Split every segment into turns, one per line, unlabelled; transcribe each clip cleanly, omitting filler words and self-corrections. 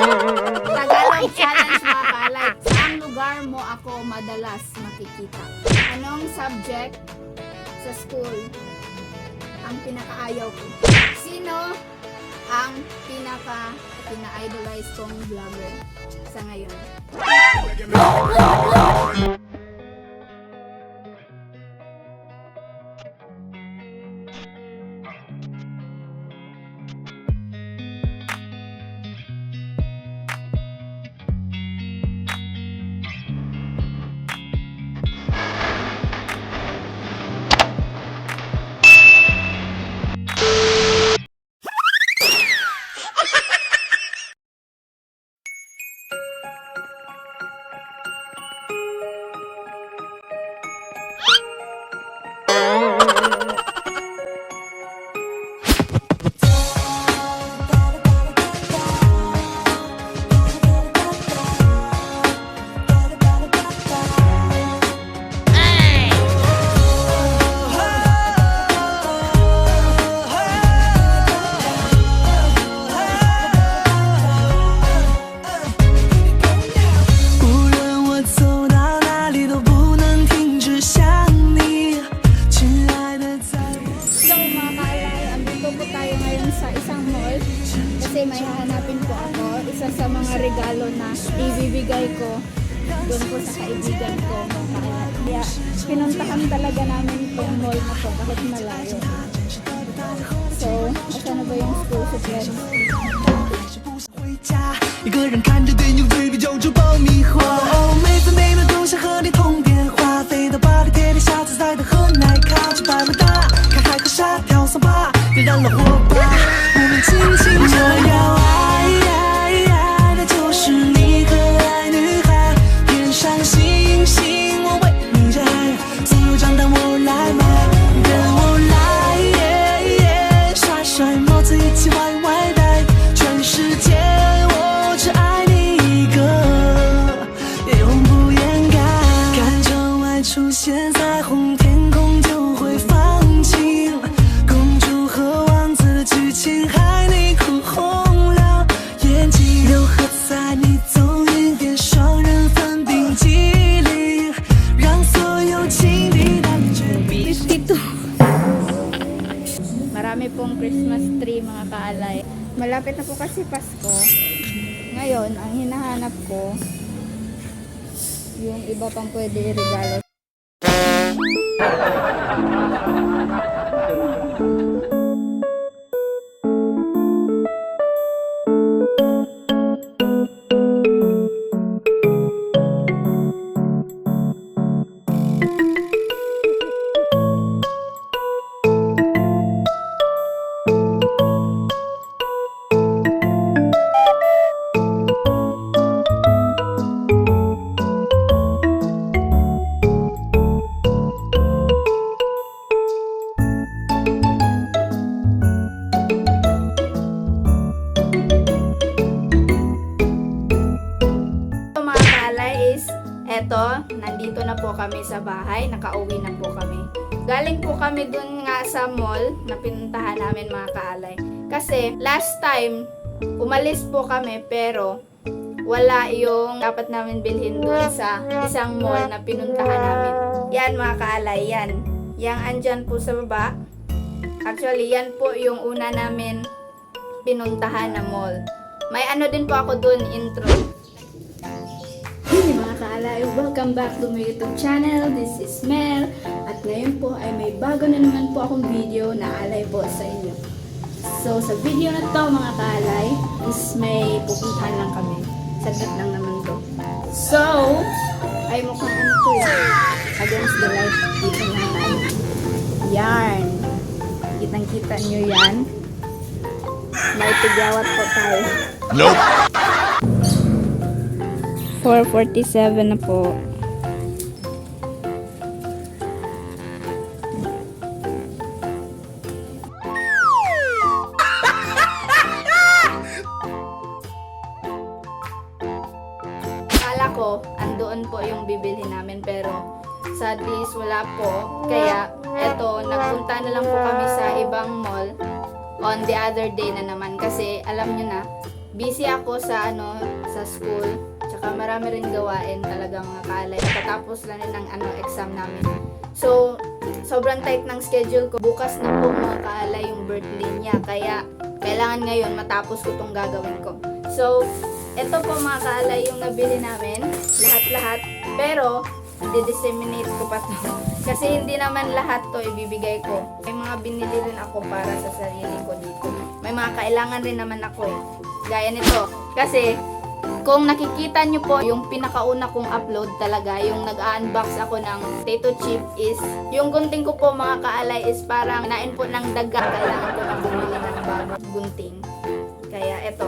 Tagalog challenge mga kalay. Saang lugar mo ako madalas makikita? Anong subject sa school ang pinakaayaw ko? Sino ang pina-idolize kong vlogger sa ngayon? Sa isang mall kasi may hahanapin po ako, isa sa mga regalo na ibibigay ko doon po sa kaibigan ko. Kaya pinuntahan talaga namin itong mall na to kahit malayo. So, asa na ba yung school supplies?
一个人看着对你嘴比酒就爆米花，每分每秒都想和你通电话，飞到巴黎铁铁下次再的喝奶咖，去百慕大看海和沙跳桑巴，别让老火把我们轻轻这样爱，那就是你可爱女孩，天上星星我为你摘，所有账单我来买，跟我来，甩甩帽子一起歪歪戴，全世界。 出现彩虹天空就会放晴，公主和王子的剧情害你哭红了眼睛，六合彩你走运变双人份冰激凌，让所有情敌感觉。
52. Marami pong Christmas tree mga kaalay. Malapit na po kasi Pasko. Ngayon, ang hinahanap ko yung iba pang pwede i-regalo. Eto, nandito na po kami sa bahay, nakauwi na po kami. Galing po kami dun nga sa mall na pinuntahan namin mga kaalay. Kasi last time, umalis po kami pero wala yung dapat namin bilhin dun sa isang mall na pinuntahan namin. Yan mga kaalay, yan. Yang andyan po sa baba. Actually, yan po yung una namin pinuntahan na mall. May ano din po ako dun, intro. Hey mga kaalay, welcome back to my YouTube channel. This is Mel. At ngayon po ay may bago na naman po akong video na alay po sa inyo. So sa video na to mga kaalay is may pupuntahan lang kami. Saglit lang naman to. So, ay mukhang ano to against the light. Dito na tayo. Yarn. Kitang-kita nyo yan. May tigyawat po tayo. Nope. 4:47 na po. Akala ko andoon po yung bibilhin namin pero sadly wala po. Kaya eto, nagpunta na lang po kami sa ibang mall on the other day na naman kasi alam nyo na busy ako sa sa school. Tsaka marami rin gawain talagang mga kaalay. Katapos lang ng exam namin. So, sobrang tight ng schedule ko. Bukas na po mga kaalay yung birthday niya. Kaya, kailangan ngayon matapos ko itong gagawin ko. So, ito po mga kaalay yung nabili namin. Lahat-lahat. Pero, i-disseminate ko pa to. Kasi hindi naman lahat to ibibigay ko. May mga binili rin ako para sa sarili ko dito. May mga kailangan rin naman ako eh. Gaya nito. Kasi, kung nakikita nyo po, yung pinakauna kong upload talaga, yung nag-unbox ako ng potato chip is, yung gunting ko po mga kaalay is parang nain po ng daga. Kailangan ko nang bumili ng bagong gunting. Kaya eto,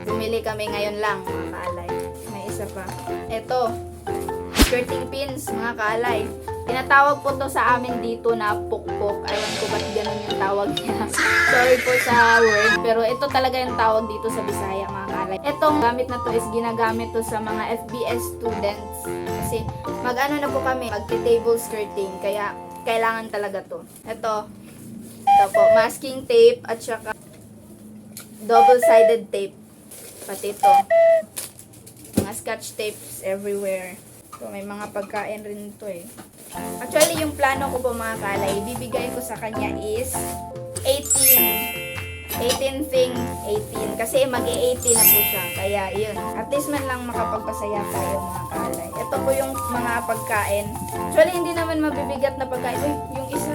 bumili kami ngayon lang mga kaalay. May isa pa. Eto, skirting pins mga kaalay. Tinatawag po to sa amin dito na pukpok. Alam ko ba't ganun yung tawag niya. Sorry po sa word. Pero ito talaga yung tawag dito sa Bisaya mga kaalay. Itong gamit na to is ginagamit to sa mga FBS students. Kasi mag-ano na po kami, magti-table skirting. Kaya kailangan talaga to. Ito po, masking tape at saka double-sided tape. Pati ito. Mga scotch tapes everywhere. So, may mga pagkain rin ito eh. Actually, yung plano ko po mga kalay, bibigay ko sa kanya is 18 thing 18. Kasi mag-18 na po siya. Kaya, yun. At least man lang makapagpasaya tayo mga kalay. Ito po yung mga pagkain. Actually, hindi naman mabibigat na pagkain. Uy, yung isa.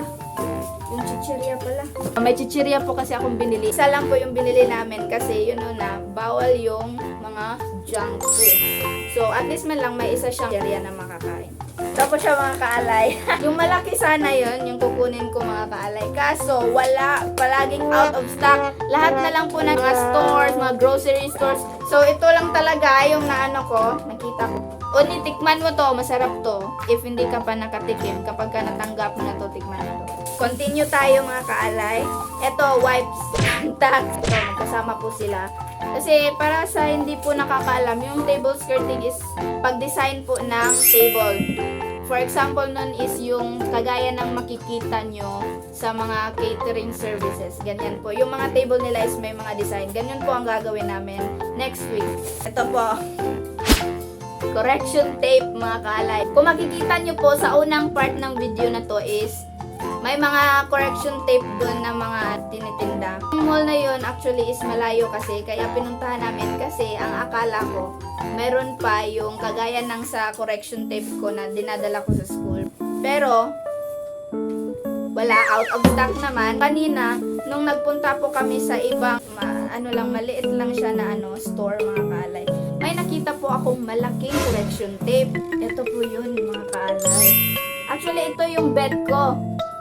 Yung chichirya pala. May chichirya po kasi akong binili. Isa lang po yung binili namin kasi yun na, bawal yung mga junk food. So, at least man lang may isa siyang chichirya na makakain. Tapos siya mga kaalay. Yung malaki sana yun, yung kukunin ko mga kaalay. Kaso, wala. Palaging out of stock. Lahat na lang po ng mga stores, mga grocery stores. So, ito lang talaga yung naano ko. Nakita ko. O, tikman mo to. Masarap to. If hindi ka pa nakatikim. Kapag ka natanggap mo na to, tikman mo to. Continue tayo mga kaalay. Ito, wipes. Tax. Ito, magkasama po sila. Kasi para sa hindi po nakakaalam, yung table skirting is pag-design po ng table. For example nun is yung kagaya ng makikita nyo sa mga catering services. Ganyan po. Yung mga table nila is may mga design. Ganyan po ang gagawin namin next week. Ito po. Correction tape mga kaalay. Kung makikita nyo po sa unang part ng video na to is may mga correction tape doon na mga tinitinda. Yung mall na yun actually is malayo kasi kaya pinuntahan namin kasi ang akala ko meron pa yung kagaya ng sa correction tape ko na dinadala ko sa school. Pero wala, out of stock naman. Kanina, nung nagpunta po kami sa ibang maliit lang siya na store mga kaalay. May nakita po akong malaking correction tape. Ito po yun mga kaalay. Actually, ito yung bed ko.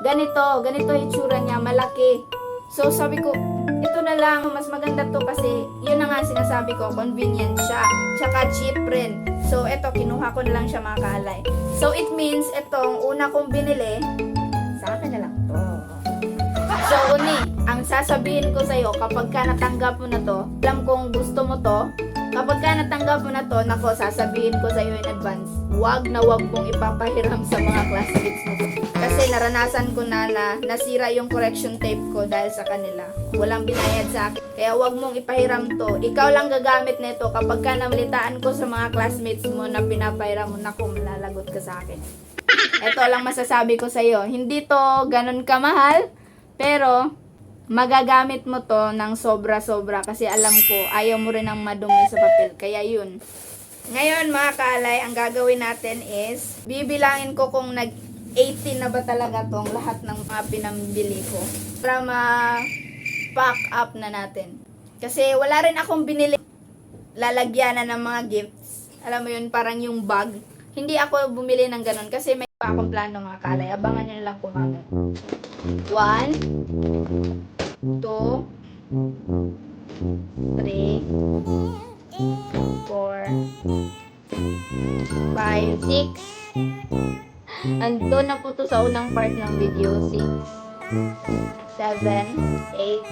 Ganito itsura niya, malaki. So, sabi ko, ito na lang, mas maganda to kasi, yun na nga sinasabi ko, convenient siya. Tsaka cheap rin. So, ito, kinuha ko na lang siya mga kaalay. So, it means, itong una kong binili, sa akin na lang to. So, uni, ang sasabihin ko sa'yo, kapag ka natanggap mo na to, alam kong gusto mo to, kapag ka natanggap mo na to, nako, sasabihin ko sa'yo in advance, wag na wag mong ipapahiram sa mga classmates mo. Kasi naranasan ko na nasira yung correction tape ko dahil sa kanila. Walang binayad sa akin. Kaya wag mong ipahiram to. Ikaw lang gagamit nito kapag ka namalitaan ko sa mga classmates mo na pinapahiram mo, nako, malalagot ka sa akin. Ito lang masasabi ko sa'yo. Hindi to ganun kamahal, pero magagamit mo to ng sobra-sobra kasi alam ko, ayaw mo rin ng madumi sa papel. Kaya yun. Ngayon mga kaalay, ang gagawin natin is, bibilangin ko kung nag-18 na ba talaga tong lahat ng mga pinambili ko. Para ma-pack up na natin. Kasi wala rin akong binili lalagyanan ng mga gifts. Alam mo yun, parang yung bag. Hindi ako bumili ng ganun kasi may pa akong plano mga kaalay. Abangan nyo lang kung ano. 1, 2, 3, 4, 5, 6, 'Ando na po to sa unang part ng video. 6, 7, 8,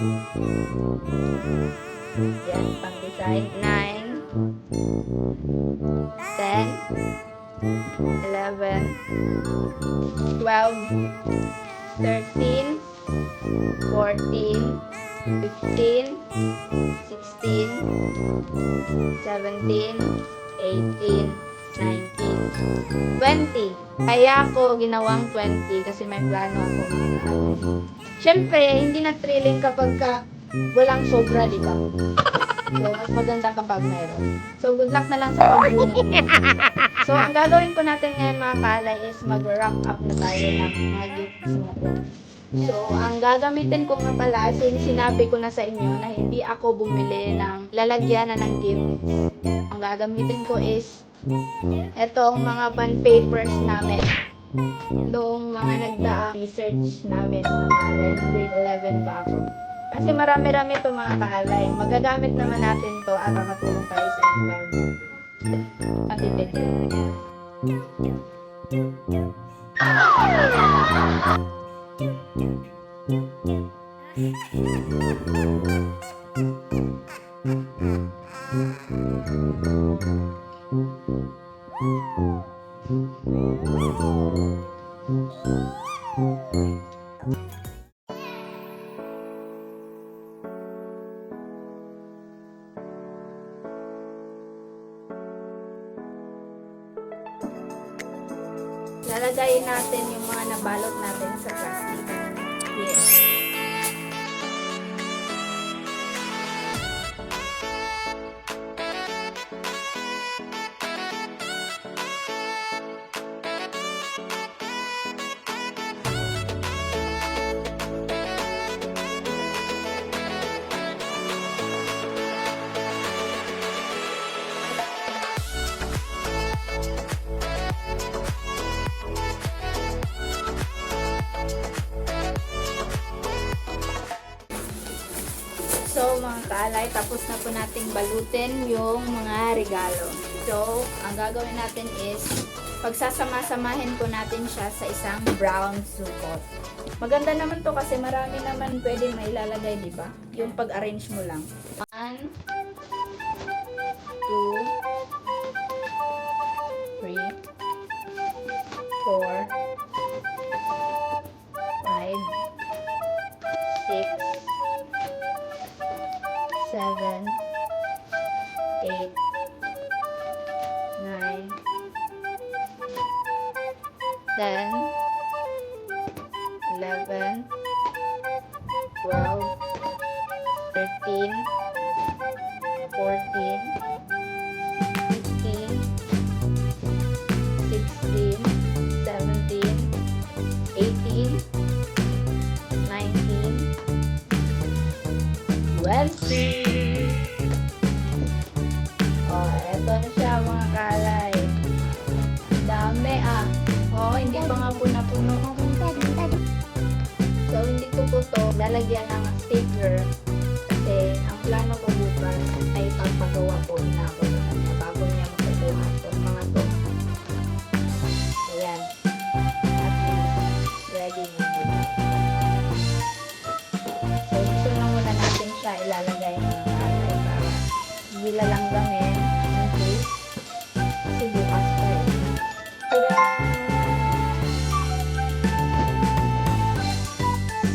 yan, pang design. 9, 10, 11, 12, 13, 14, 15, 17, 18, 19, 20. Kaya ako ginawang 20 kasi may plano ako. Siyempre, hindi na thrilling kapag walang sobra, di ba? So, mas maganda kapag meron. So, good luck na lang sa pagbunot mo. So, ang gagawin po natin ngayon mga kalay is mag-wrap up na tayo ng mga gifts na to. So, ang gagamitin ko nga pala, sinabi ko na sa inyo na hindi ako bumili ng lalagyan na ng gift. Ang gagamitin ko is etong mga bond papers namin. Noong mga nagdaang research namin, grade 11 pa ako. Kasi marami-rami ito mga kaalay. Magagamit naman natin to at makatulong tayo sa environment. At lalagayin natin yung mga nabalot natin sa plastic. Yes. So, mga kaalay, tapos na po nating balutin yung mga regalo. So, ang gagawin natin is, pagsasama-samahin po natin siya sa isang brown support. Maganda naman to kasi marami naman pwede mailalagay, di ba? Yung pag-arrange mo lang. 1, 2, 3, 4, 5, 6, 7, 8, 9, 10, 11, 12, 13, 14, 15, 16, 17, 18, 19, 20. Oh, eto na siya mga kalay. Dami ah. Oh, hindi pa nga puno. So, hindi ko po to lalagyan ng sticker kasi ang plano ko bukas ay pagpagawa po na ako sa kanya bago niya magpagawa itong mga to. Ayan. At ready na po. So, gusto lang muna natin siya ilalagay ng kalay para hindi lalanggamin in case kasi bukas pa eh.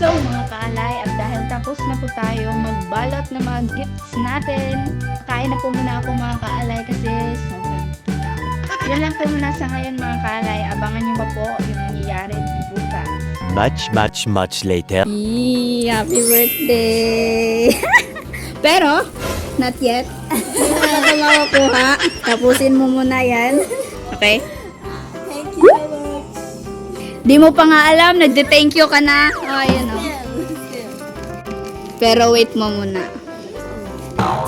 So mga kaalay, at dahil tapos na po tayo magbalot ng mga gifts natin, kain na po muna ako mga kaalay kasi sobrang tao. Yan lang po muna sa ngayon mga kaalay. Abangan nyo pa po yung nangyayari bukas.
Much later.
Happy birthday! Pero, not yet. Hindi mo na ito makukuha. Tapusin mo muna yan. Okay?
Thank you so much.
Di mo pa nga alam, nagde-thank you ka na. Oh, yun o. Pero wait mo muna.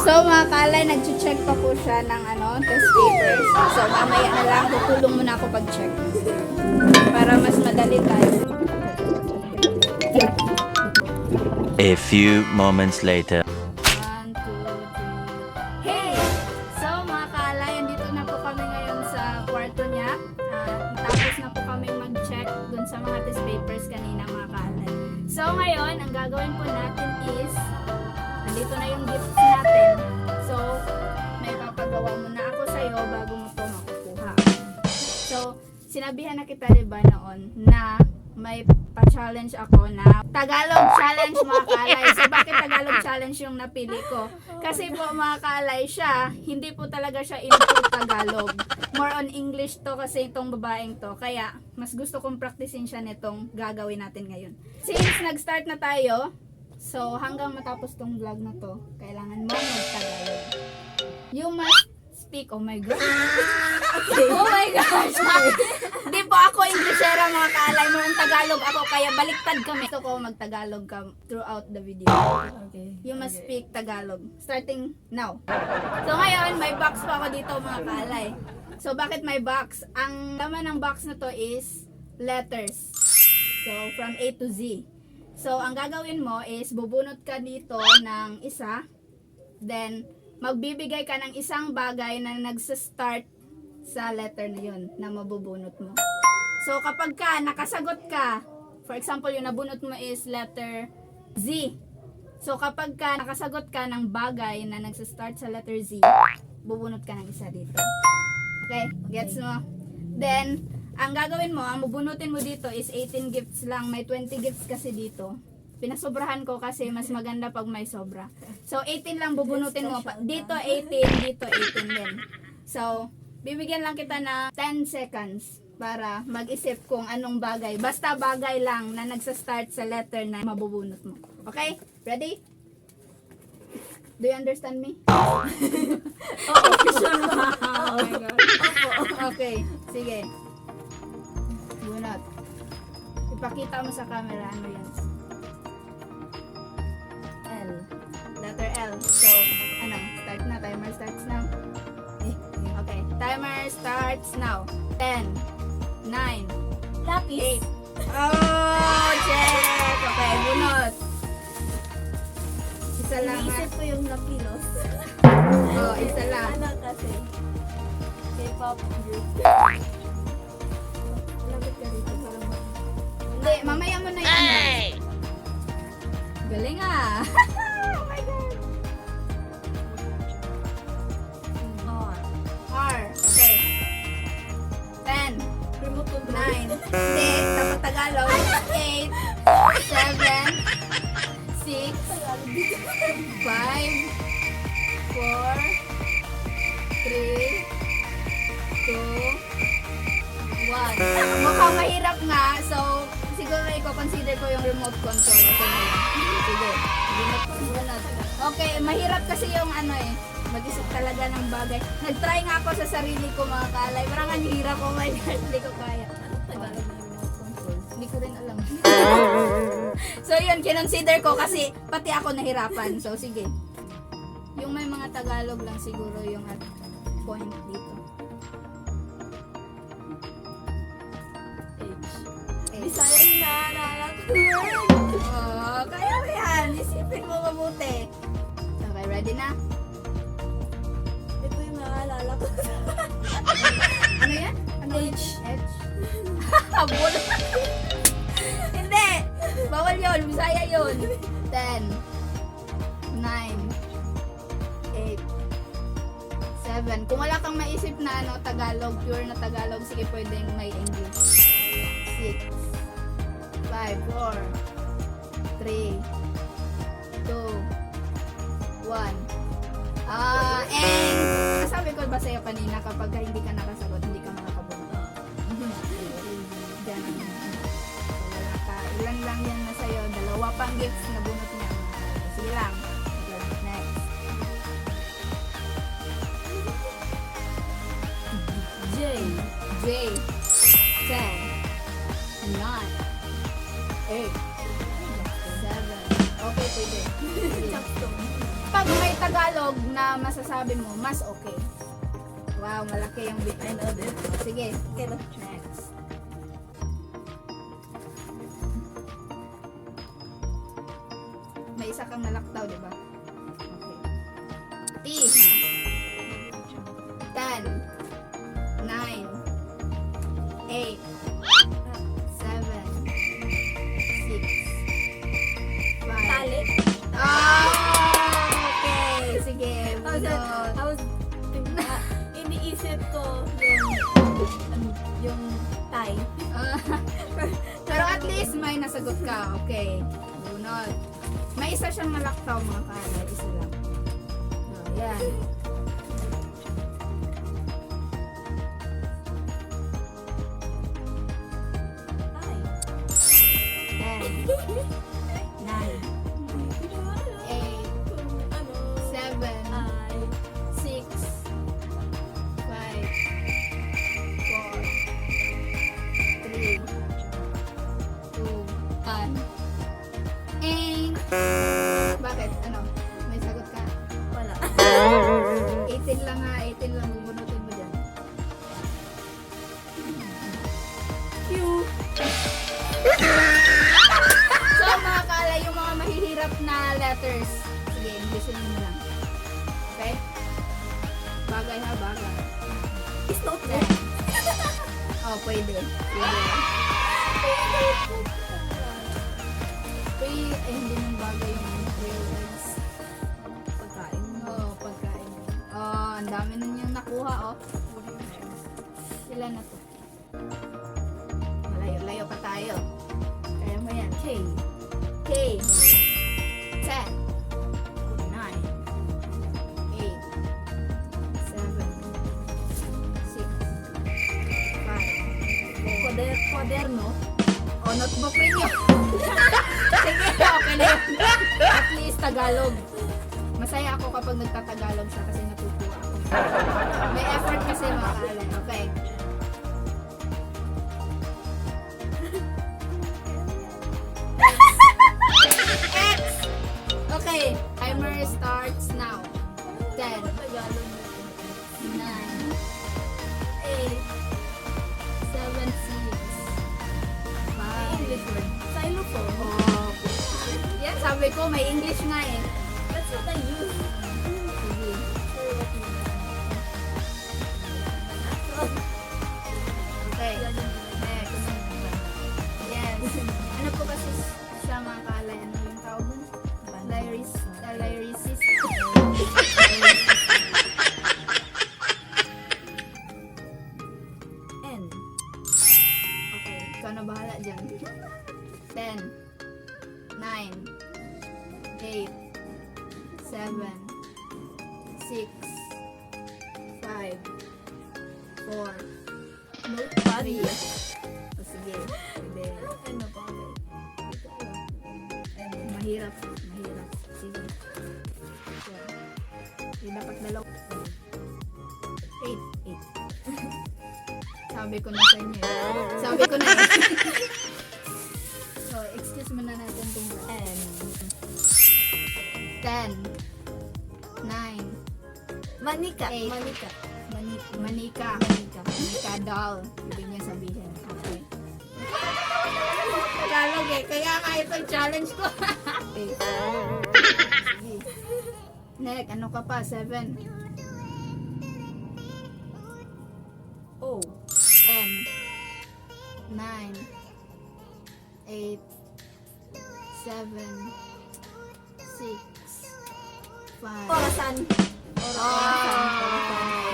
So, mga kalay, nag-check pa po siya ng test papers. So, mamaya na lang, tutulong muna ako pag-check. Para mas madali tayo.
A few moments later.
1, 2, 3. Hey! So, mga kalay, andito na po kami ngayon sa kwarto niya. Tapos na po kami mag-check dun sa mga test papers kanina, mga kalay. So, ngayon, ang gagawin po natin is, andito na yung gifts natin. So, may papagawa muna ako sa'yo bago mo to makukuha. So, sinabihan na kita, diba, noon, na may magpa-challenge ako na Tagalog challenge mga kaalay. So bakit Tagalog challenge yung napili ko? Kasi po mga kaalay siya, hindi po talaga siya into Tagalog. More on English to kasi itong babaeng to. Kaya mas gusto kong practicein siya nitong gagawin natin ngayon. Since nag-start na tayo, so hanggang matapos tong vlog na to, kailangan mo mag-Tagalog. You must speak. Oh my God. Okay. Oh my gosh. Di po ako Englishera mga kaalay. Noong Tagalog ako, kaya baliktad kami. Gusto ko mag-Tagalog ka throughout the video.
Okay.
You must speak Tagalog. Starting now. So ngayon, may box pa ako dito mga kaalay. So bakit may box? Ang laman ng box na to is letters. So from A to Z. So ang gagawin mo is bubunot ka dito ng isa. Then magbibigay ka ng isang bagay na nagsa-start sa letter na yun na mabubunot mo. So kapag ka nakasagot ka, for example yung nabunot mo is letter Z. So kapag ka nakasagot ka ng bagay na nagsa-start sa letter Z, bubunot ka ng isa dito. Okay? Gets mo? Then, ang gagawin mo, ang bubunutin mo dito is 18 gifts lang. May 20 gifts kasi dito. Pinasobrahan ko kasi mas maganda pag may sobra. So, 18 lang bubunutin mo. Dito 18, dito 18 din. So, bibigyan lang kita na 10 seconds para mag-isip kung anong bagay. Basta bagay lang na nagsa-start sa letter na mabubunot mo. Okay? Ready? Do you understand me?
Oo, sure ba?
Oh my God. Okay, sige. Bunot. Ipakita mo sa camera ano yan.
L.
Letter L. So, ano? Start na. Timer starts now. Okay. Timer starts now. 10, 9,
Lapis.
8. Oh, check! Okay, bunot. Isa lang.
Iniisip ko yung napilos.
Oh, isa lang.
Ano kasi? K-pop group. Lapit ka dito para
Hindi, mamaya mo na yan. Galing ah. Oh my God.
R.
R. Okay. 10,
Remote control.
9, 6, tapos Tagalog, 8, 7, 6, 5, 4, 3, 2, 1. Mukhang mahirap nga, so siguro i-consider ko yung remote control. Okay na yan. Sige. Okay, mahirap kasi yung ano eh. Mag-isip talaga ng bagay. Nag-try nga ako sa sarili ko mga kalay. Parang ang hirap ko, my God, hindi ko kaya.
Tagalog na remote control.
Hindi ko rin alam. So yun, kinonsider ko kasi pati ako nahirapan. So sige. Yung may mga Tagalog lang siguro yung at point dito.
H.
Eh.
Bisaya yung naalala ko.
Oh, kaya mo yan. Isipin mo mabuti. Okay, ready na?
Ito yung naalala ko.
Ano yan? Ano yun?
H.
H. Habol. Hindi. Bawal yun. Bisaya yun. 10, 9, 8, 7. Kung wala kang maisip na ano, Tagalog, pure na Tagalog, sige pwedeng may English. 6, 5, 4, 3, 2, 1. And sabi ko ba sa'yo kanina, kapag hindi ka nakasagot, hindi ka makakabunot. Ganun. So, wala ka. Ilan lang yan na sa'yo. 2 pang gifts na bunot niya. Sige lang. Okay, next.
J.
J. 10, 9, 8, 7. Okay, pwede.
Chapstone.
Pag may Tagalog na masasabi mo, mas okay. Wow, malaki yung bit.
I know this.
Sige,
Okay na.
next. May isa kang nalaktaw, di ba? Okay. T. 10, 9, 8, 7, 6, 5.
Tali.
Ah, okay. Sige, bunot.
I was thinking, iniisip ko yung Thai.
Pero at least may nasagot ka. Okay. Bunot. May isa siyang malaktaw mga kaalay. Isa lang. Oh, yan.
Ay.
10, 9, 8,
Ano?
7,
Ay.
6, 5, 4, 3, 2, 1. And bakit? Ano? May sagot ka?
Wala.
18 lang ha. 18 lang. Bubunutin mo dyan.
Q.
So mga kala, yung mga mahihirap na letters. Sige, Englishin mo lang. Okay? Bagay ha, bagay.
Is not
Okay. Oh, pwede. Pwede. Ay, hindi mong bagay yung realize.
Pagkain.
Oo, pagkain. Oh, ang dami na niyang nakuha, oh. Sila na to. Malayo-layo pa tayo. Kaya mo yan. K. K. 10. 9. 8. 7. 6. 5.
Kwaderno.
O, notebook rin yun. Sige, okay na yun. At least Tagalog. Masaya ako kapag nagtatagalog siya kasi natutuwa ako. May effort kasi mga kaalay. Okay. X! Okay, timer starts now. 10,
Tagalog.
9, 8, 7, 6, 5,
English word. Xylophone.
Oh. Yan, sabi ko, may English nga eh.
That's what I use.
Sige. Okay. Next. Yes. Ano po kasi sa mga kaalay? Ano yung tawag dun? Lyricist.
N.
Okay. Ikaw na bahala dyan. 10, 9, 8, 7, 6, 5, 4,
No,
3. O sige. Pwede.
Ano pa?
Mahirap. Mahirap. Sige. So, yung dapat dalaw. 8. Sabi ko na sa inyo. Sabi ko na eh. So, excuse mo na natin itong
N.
10, 9,
Manika.
Eight.
Manika.
Manika. Manika doll. Ibig niya sabihin. Okay. Tagalog eh. Kaya nga itong challenge ko. Okay. Sige. Next, ano ka pa? 7,
O.
10, 9, 8, 7, 6, 5.
Orasan.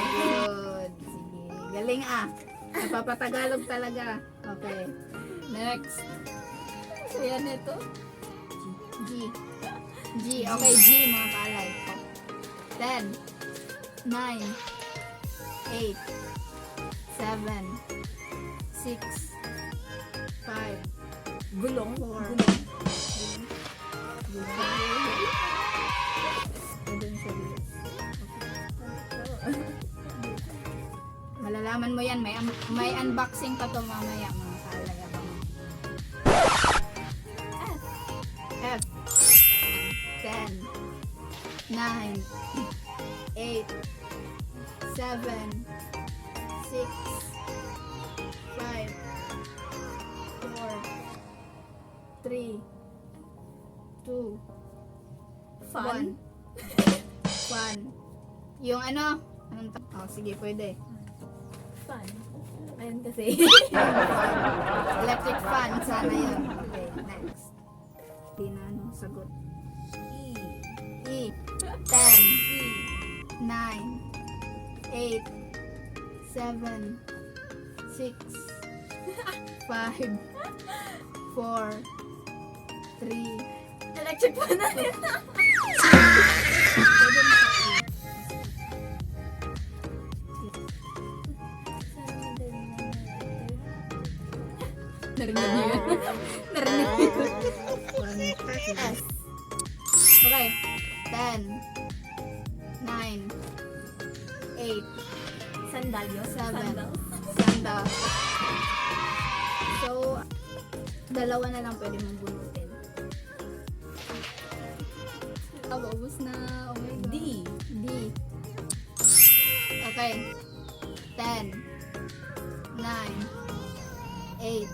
Good. Sige. Galing ah. Napapatagalog talaga. Okay. Next. So yan ito. G. G. Okay, G mga kaalay. 10, 9, 8, 7, 6, 5,
Gulong.
4.
Gulong.
Malalaman mo yan, may unboxing pa to mamaya mga kaalay. F. 10, 9, 8, 7, 6, 5, 4, 3, 2,
Fun.
1. Yung ano? Oh, sige, pwede.
Fan. Ayun kasi.
Electric fan, sana yun. Okay, next. Di na ano, sagot.
E.
E. 10, 9, 8, 7, 6, 5, 4, 3,
Electric pa na rin.
Narinig niyo yun? Narinig niyo yun?
S.
Okay. 10, 9, 8,
Sandalyo.
7,
Sandal.
sandal. So, dalawa na lang pwede mong bunutin. Ubus na. Oh my God.
D.
D. Okay. 10, 9, 8,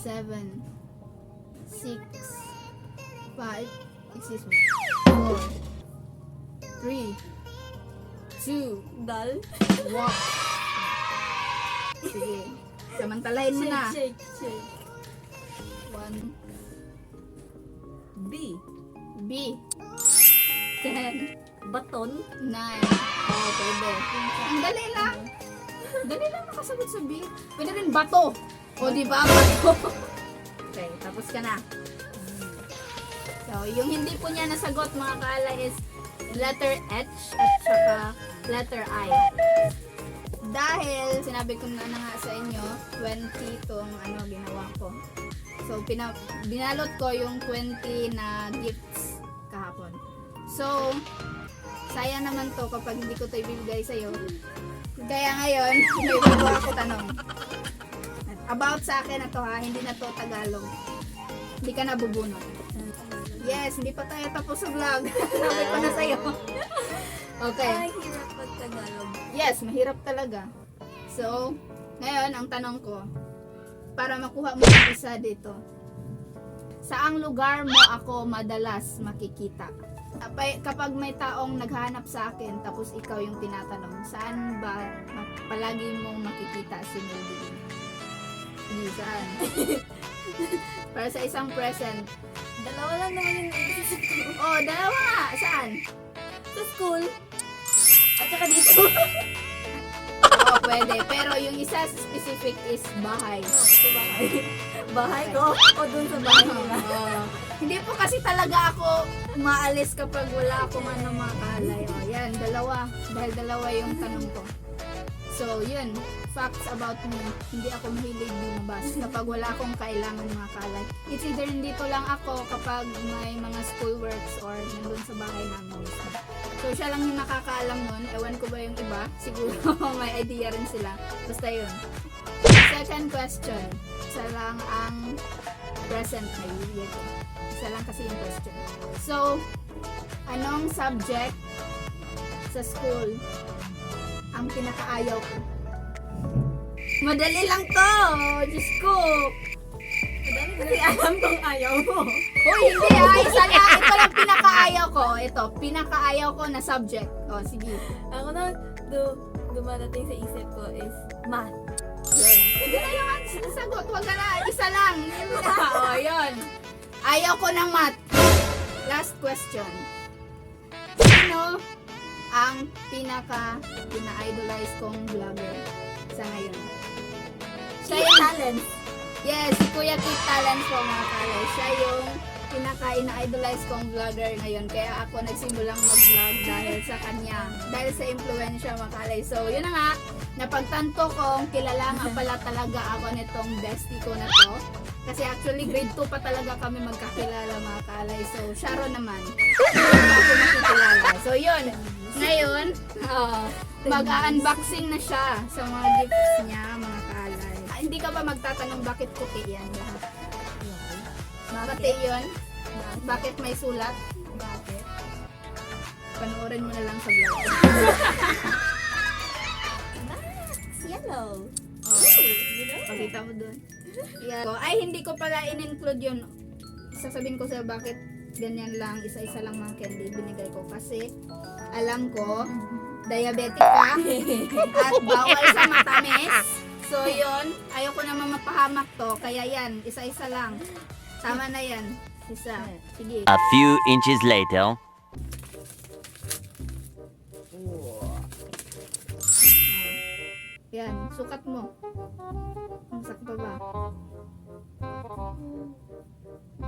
7, 6, 5, excuse me, 4, 3, 2,
Dal.
1. Sige. Samantalahin mo na.
Shake, shake.
1,
B.
B. 10,
Baton.
9. Oh, pwede. Ang dali lang. Dali lang nakasagot sa B. Pwede rin bato. O, di ba? Bato. Okay, tapos ka na. So, yung hindi po niya nasagot mga kaala is letter H at saka letter I. Dahil, sinabi ko na nga sa inyo, 20 itong ginawa ko. So, binalot ko yung 20 na gifts kahapon. So, sayang naman to kapag hindi ko to ibibigay sa'yo. Kaya ngayon, may bago ako tanong. About sa akin na to ha, hindi na to Tagalog. Hindi ka nabubunot. Yes, hindi pa tayo tapos sa vlog. Sabi ko na sa'yo. Okay.
Ay, hirap pag Tagalog.
Yes, mahirap talaga. So, ngayon, ang tanong ko, para makuha mo yung isa dito. Saang lugar mo ako madalas makikita? Kapag may taong naghahanap sa akin, tapos ikaw yung tinatanong, saan ba palagi mong makikita si Melody? Hindi, saan? Para sa isang present.
Dalawa lang naman yung naisip ko.
Oh, dalawa nga. Saan?
Sa school. At saka dito.
Oo, pwede. Pero yung isa specific is bahay.
Sa bahay. Bahay ko o dun sa bahay nila.
Oo. Hindi po kasi talaga ako umaalis kapag wala akong mga kalay. O, yan, dalawa. Dahil dalawa yung tanong ko. So, yun. Facts about me. Hindi ako mahilig lumabas kapag wala akong kailangan mga kalay. It's either nandito lang ako kapag may mga schoolworks or nandun sa bahay namin. So, siya lang yung nakakaalam nun. Ewan ko ba yung iba? Siguro may idea rin sila. Basta yun. Second question. Isa lang ang present na yun. Isa lang kasi yung question. So, anong subject sa school ang pinakaayaw ko? Madali lang to! Diyos ko!
Madami kasi alam kong ayaw mo.
Uy, hindi ah! Isa lang! Ito lang pinakaayaw ko. Ito, pinakaayaw ko na subject. O, sige.
Ako na dumadating sa isip ko is math.
Yun. Hindi na yung sagot. Huwag ka na. Isa lang. O, yun. Ayaw ko ng math. Last question. Sino ang pina-idolize kong vlogger sa ngayon? Siya yung
talent.
Yes, si Kuya Kit Talent po mga kalay. Siya yung pinaka-ina-idolize kong vlogger ngayon. Kaya ako nagsimulang mag-vlog dahil sa kanya. Dahil sa influensya mga kalay. So, yun na nga. Napagtanto kong kilala nga pala talaga ako nitong bestie ko na to. Kasi actually grade 2 pa talaga kami magkakilala mga kalay. So, Sharon naman. Hindi ako makikilala. So, yun. Ngayon, mag-unboxing na siya sa mga gifts niya mga kalay. Hindi ka ba magtatanong bakit puti yan lahat? Puti yun? Bakit may sulat?
Bakit?
Panoorin mo na lang sa vlog.
Yellow.
Oh, pakita mo dun. Yeah. Ay, hindi ko pala in-include yun. Sasabihin ko sa'yo bakit ganyan lang, isa-isa lang mga candy binigay ko. Kasi alam ko, diabetic ka at bawal sa matamis. So yun, ayoko naman mapahamak to. Kaya yan, isa-isa lang. Tama na yan. Isa. Sige.
A few inches later.
Yan, sukat mo. Sakto ba?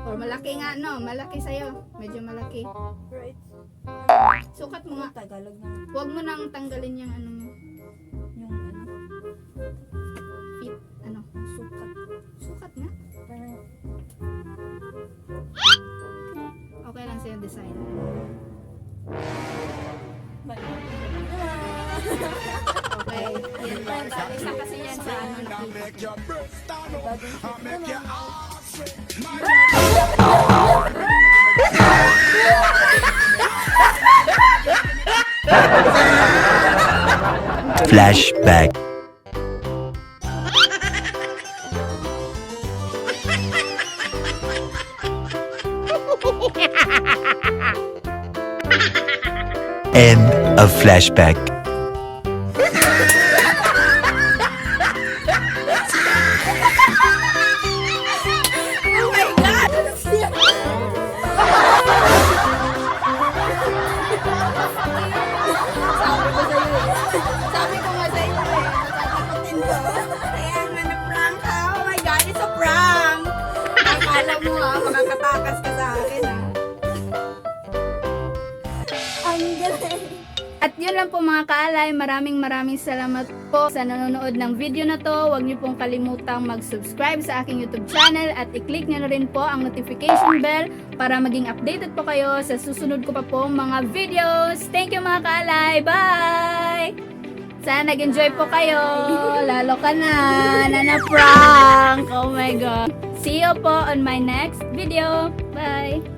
Or malaki nga, no? Malaki sa'yo. Medyo malaki.
Right.
Sukat mo nga.
Tagalog na.
Huwag mo nang tanggalin yung ano mo.
Yung ano,
Fit, ano.
sukat.
Sukat nga.
Parang,
Okay lang sa'yo design. Okay. Yan lang. Isa kasi yan sa ano nakita.
Flashback. End of flashback.
Oh my God! Sabi ko nga sa inyo eh, natatakutin ko. Kaya nga na-prank ka. Oh my God, it's a prank! Akala mo ha, makakatakas ka sa akin ha.
ang galing.
At yun lang po mga kaalay, maraming salamat po sa nanonood ng video na to. Huwag niyo pong kalimutang mag-subscribe sa aking YouTube channel at i-click niyo na rin po ang notification bell para maging updated po kayo sa susunod ko pa pong mga videos. Thank you mga kaalay! Bye! Sana nag-enjoy po kayo. Lalo ka na prank. Oh my God. See you po on my next video. Bye!